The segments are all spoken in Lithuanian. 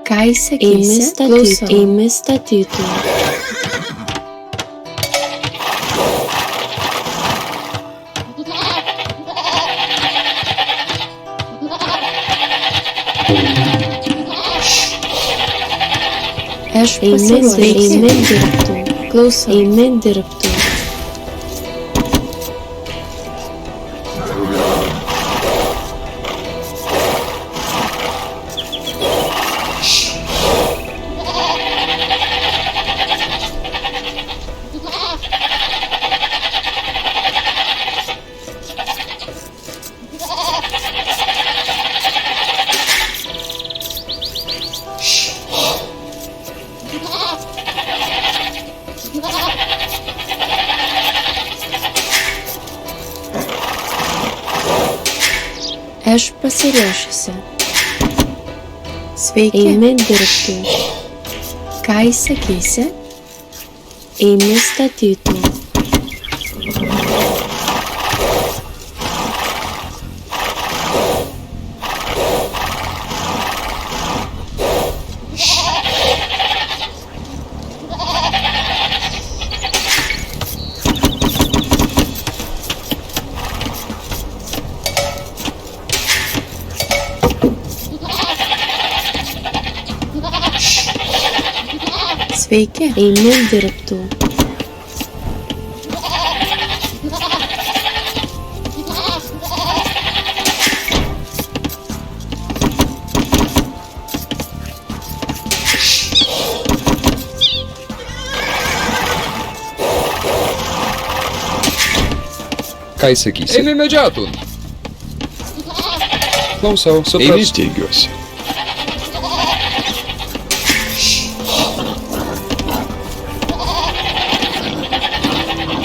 Ką įsakysi? Klausau. Eimi statytų. Aš pasiruošiu. Eimi dirbtų. Klausau. Eimi dirbtų. Aš pasiruošusi. Sveiki. Eimi dirbtų. Ką įsakysi? Eimi statytų. Sveiki. Eimi dirbtų. Ką įsakysi? Eimi medžiatun. Klausau, Supratau. eimi steigiuosi.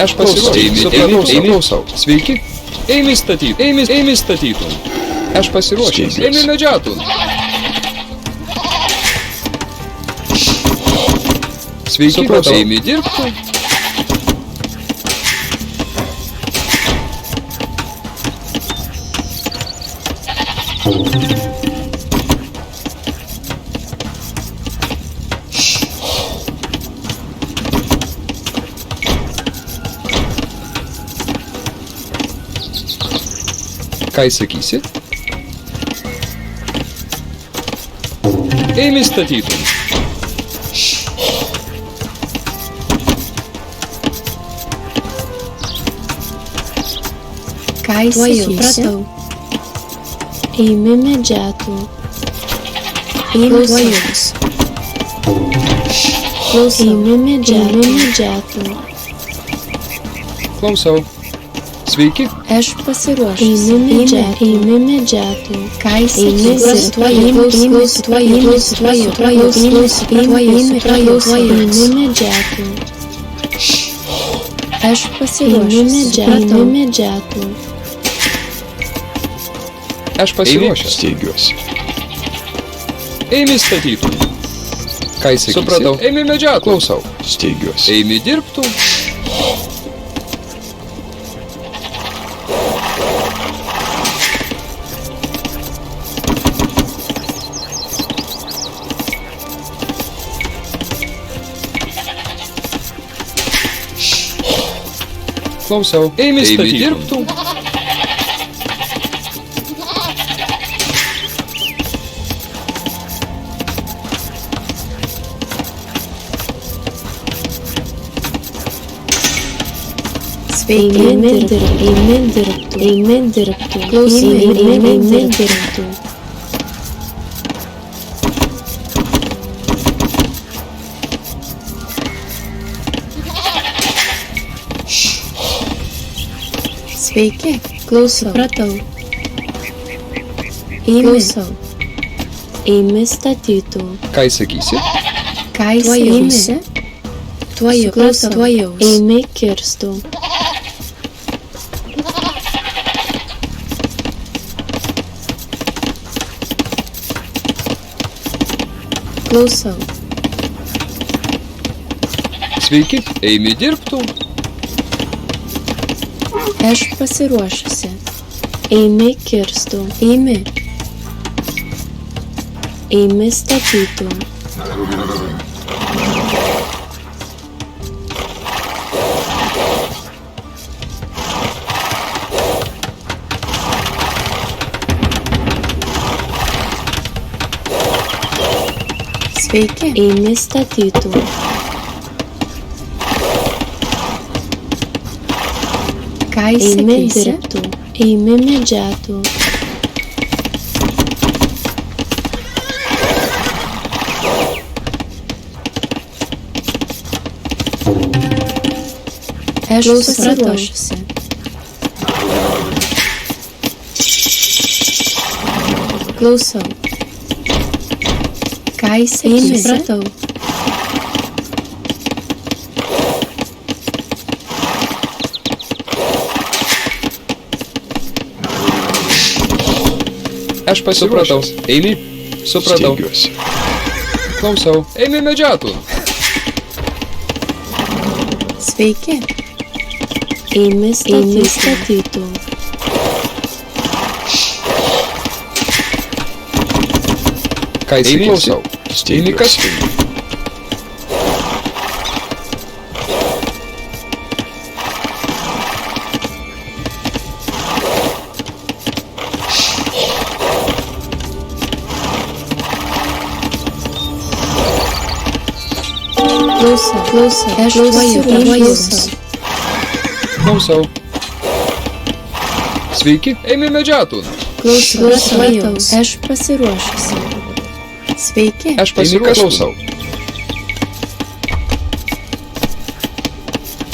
Aš pasiruošiu. Klausau. Sveiki. Eimi statyt. Eimi statytun. Aš pasiruošiu. Eimi medžiatun. Sveiki. Supratau. Eimi dirbtų. Ką įsakysi? Eimi statytun. Ką Tuo jau įsakysi? pratau. Eimi medžiatų. Klausau. Klausau. Eimi medžiatų. Klausau. Sveiki. Aš pasiruošusi. Eimi medžiatų. Ką Eimi įsakysi? Eimi medžiatų. Aš pasiruošusi. Eimi medžiatų. Aš pasiruošęs. Steigiuosi. Eimi statytun. Ką įsakysi? Supratau. Eimi medžiatun. Klausau. Steigiuosi. Eimi dirbtų. Klausau. Eimi statytun. dirbtų. Sveiki. Eimi dirbtų. Klausau. Eimi dirbtų. Sveiki. Klausau. Pratau. Klausau. Eimi statytų. Ką įsakysi? Ką Tuo įsakysi? Tuo jau Klausau. tuo jau. Eimi kirstų. Klausau. Sveiki. Eimi dirbtų. Aš pasiruošusi. Eimi kirstų. Eimi. Eimi statytų. Sveiki. Eimi statytų. Ką Eimi įsakysi? dirbtų. Eimi medžiatų. Aš Klausau. pasiruošusi. Klausau. Ką įsakysi? Supratau. Aš pasipratau. Eimi. Supratau. Steigiuosi. Klausau. Eimi medžiatų. Sveiki. Eimi statytų. Ką Eimi įsakysi? klausau. Eimi Steigiuosi. kastui. Klausau. Aš Klausau. Klausau. Sveiki. Eimi medžiatų. Klausau. Aš pasiruošusi. Sveiki. Aš pasiklausau.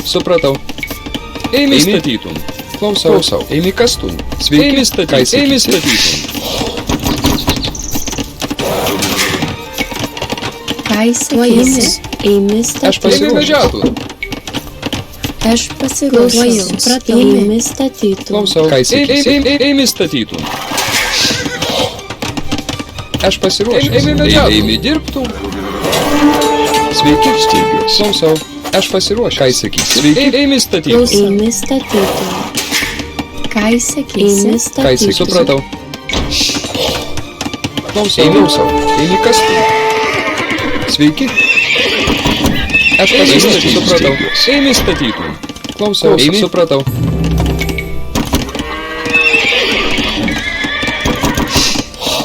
Supratau. Eimi statytum. Klausau. Eimi kastum. Sveiki. Eimi statytum. Eimi statytum. Ką įsakysi? Eimi Aš statytų. eimi medžiatų. Aš pasiruošusi. Supratau. Eimi statytų. Klausau. Ką įsakysi? Eimi statytum. Aš pasiruošęs. Eimi medžiatų. Eimi dirbtų. Sveiki. Steigiuosi. Klausau. Aš pasiruošęs. Ką įsakysi? Sveiki. Eimi statytum. Eimi statytų. Ką įsakysi? Eimi statytų. Supratau. Klausau. Eimi kastum. Sveiki. Aš pasiruošęs. Supratau. Eimi statytum. Klausau. Eimi. Supratau.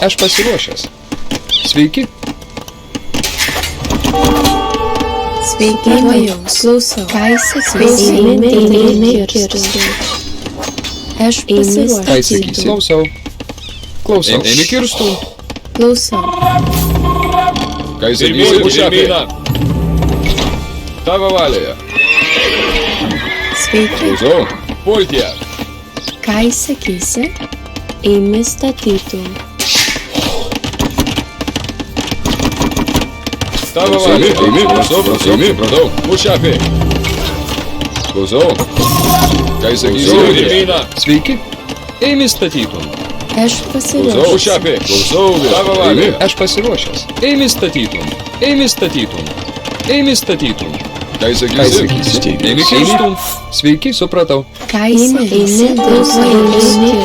Aš pasiruošęs. Sveiki. Sveiki. Klausau. Ką įsakysi? Eimi kirstų. Aš pasiruošusi. Ką įsakysi? Klausau. Klausau. Eimi kirstum. Klausau. Ką įsakysi? Žemyna. Tavo valioje. Sveiki. Klausau. Pultie. Ką įsakysi? Eimi statytų. Tavo valioje. Eimi. Klausau. Eimi. Pradau. Mušapi. Klausau. Ką įsakysi? Žemyna. Sveiki. Eimi statytum. Aš pasiruošusi. Mušapi. Klausau. Tavo valioje. Aš pasiruošęs. Eimi statytum. Eimi statytum. Eimi statytum. Ką įsakysi? Steigiuosi. Eimi kirstum. Sveiki, supratau. Ką Eimi įsakysi?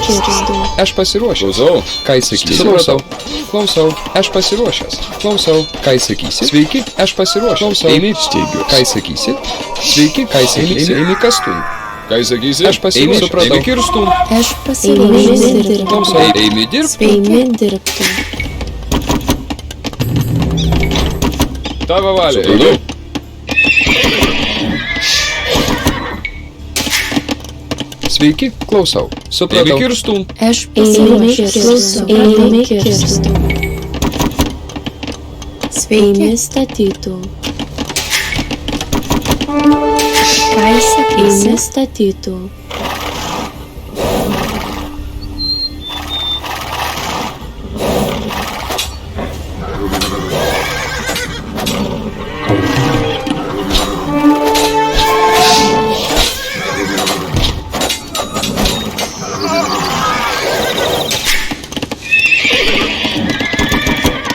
kirstų. Aš pasiruošęs. Klausau. Ką įsakysi? Supratau. Klausau. Aš pasiruošęs. Klausau. Ką įsakysi? Sveiki. Aš pasiruošęs. Klausau. Eimi. Steigiuosi. Ką įsakysi? Sveiki. Ką įsakysi? Eimi kastum. Ką įsakysi? Aš pasiruošęs. Supratau. Eimi kirstum. Aš Eimi pasiruošusi. dirbtų. Klausau. Eimi dirbtų. Eimi dirbtų. Tavo valia. Eimi. Sveiki. Klausau. Supratau. Eimi kirstum. Aš Eimi pasiruošusi. kirstų. Eimi kirstų. Sveiki. Eimi statytų. Ką įsakysi? Eimi statytų.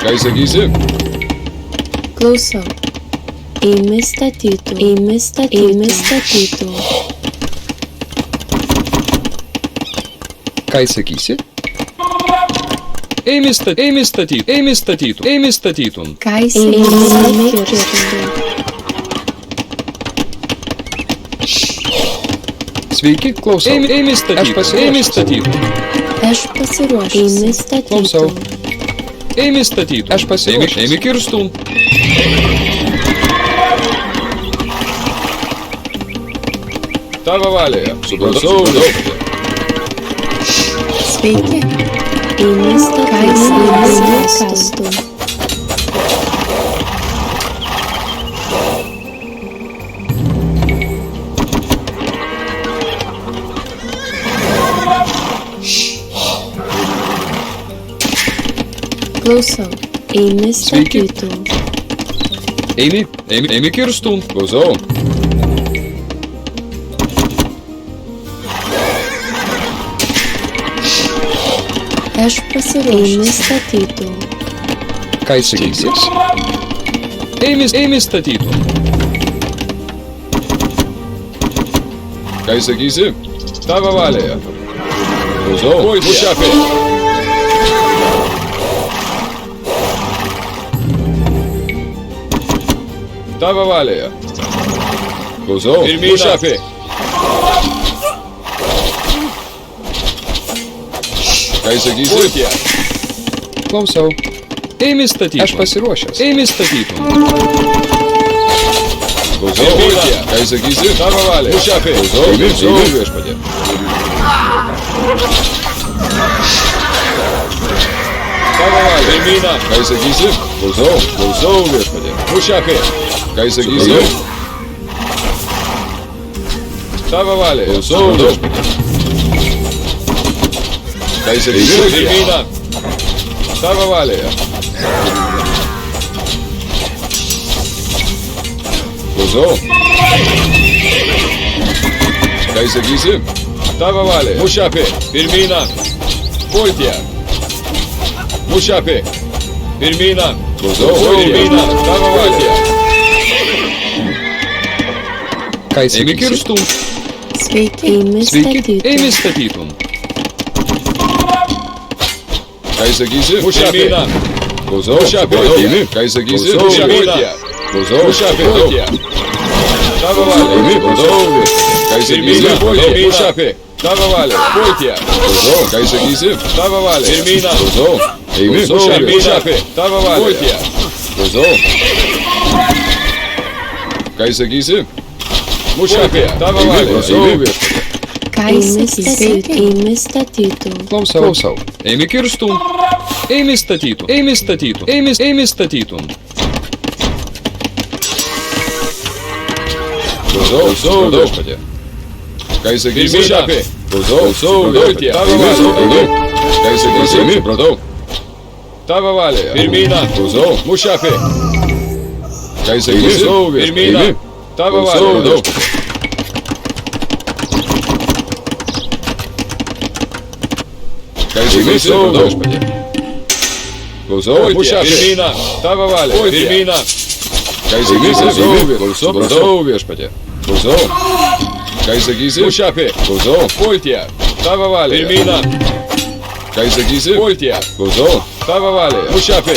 Ką įsakysi? Klausau. Eimi statytų. Eimi statytų. Eimi statytų. Ką įsakysi? Eimi statytum. Kaisakys. Eime kirstum. Sveiki, klausau. Eimi statytum. Aš pasiruošęs. Eime Klausau. statytum. Eimi statytum. Aš pasiruošęs. Eimi kirstum. Tavo valioje. Supratau. Sveiki. Eime statytum. Eime kastum. Klausau. Eime Sveiki. statytum. Eimi kirstum. Klausau. Aš Eime pasiruošęs. statytum. Ką įsakysi? Eimi statytum. Ką įsakysi? Tavo valioje. Klausau. Mušapė. Tavo valioje. Klausau. Mušapė. Ką įsakysi? Klausau. Eimi statytum. Aš pasiruošęs. Eimi statytum. Klausau. Ką įsakysi? Tavo valioje. Mušapė. Klausau. Viešpatie. Tavo valioje. Pirmyną. Ką įsakysi? Klausau viešpatie. Mušapė. Ką įsakysi? Tavo valioje. Klausau viešpatie. Ką įsakysi? Pirmyną. Tavo valioje. Klausau. Ką įsakysi? Tavo valioje. Mušapė. Pirmyną. Pultie. Mušapė. Pirmyną. Klausau. Pirmyną. Tavo valioje. Ką įsakysi? Eimi kirstum. Sveiki. Eime statytum. Eimi statytum. Ką įsakysi? Mušapė. Klausau. Mušapė. Ką įsakysi? Mušapė. Klausau. Mušapė. Tavo valioje. Klausau. Ką įsakysi? Mušapė. Tavo valioje. Pultie. Klausau. Ką įsakysi? Tavo valioje. Pirmyną. Klausau. Eimi. Mušapė. Tavo valioje. Klausau. Ką įsakysi? Mušapė. Tavo valioje. Klausau. Eime Kaisakys. statytum. Eime statytum. Klausau. Eimi kirstum. Eimi statytum. Eimi statytum. Eimi statytum. Klausau viešpatie. Ką įsakysi? Mušapė. Klausau viešpatie. Tavo valioje. Ką įsakysi? Supratau. Tavo valioje. Pirmyną. Klausau. Mušapė. Ką įsakysi? Pirmyną. Tavo valioje. Ką įsakysi? Viešpatie. Klausau. Mušapė. Pirmyną. Tavo valioje. Pirmyną. Ką įsakysi? Klausau viešpatie. Klausau. Ką įsakysi? Mušapė. Klausau. Pultie. Tavo valioje. Pirmyną. Ką įsakysi? Pultie. Klausau. Tavo valioje. Mušapė.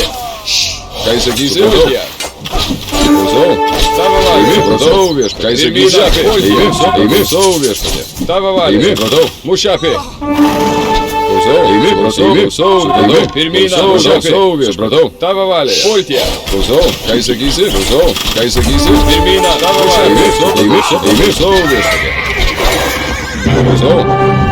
Ką įsakysi? Pultie. Klausau. Tavo valioje. Klausau viešpatie. Ką įsakysi? Klausau viešpatie. Tavo valioje. Supratau. Mušapė. Klausau. Pirmyną. Mušapė. Supratau. Tavo valioje. Pultie. Klausau. Ką įsakysi? Klausau. Ką įsakysi? Pirmyną. Tavo valioje. Klausau viešpatie. Klausau.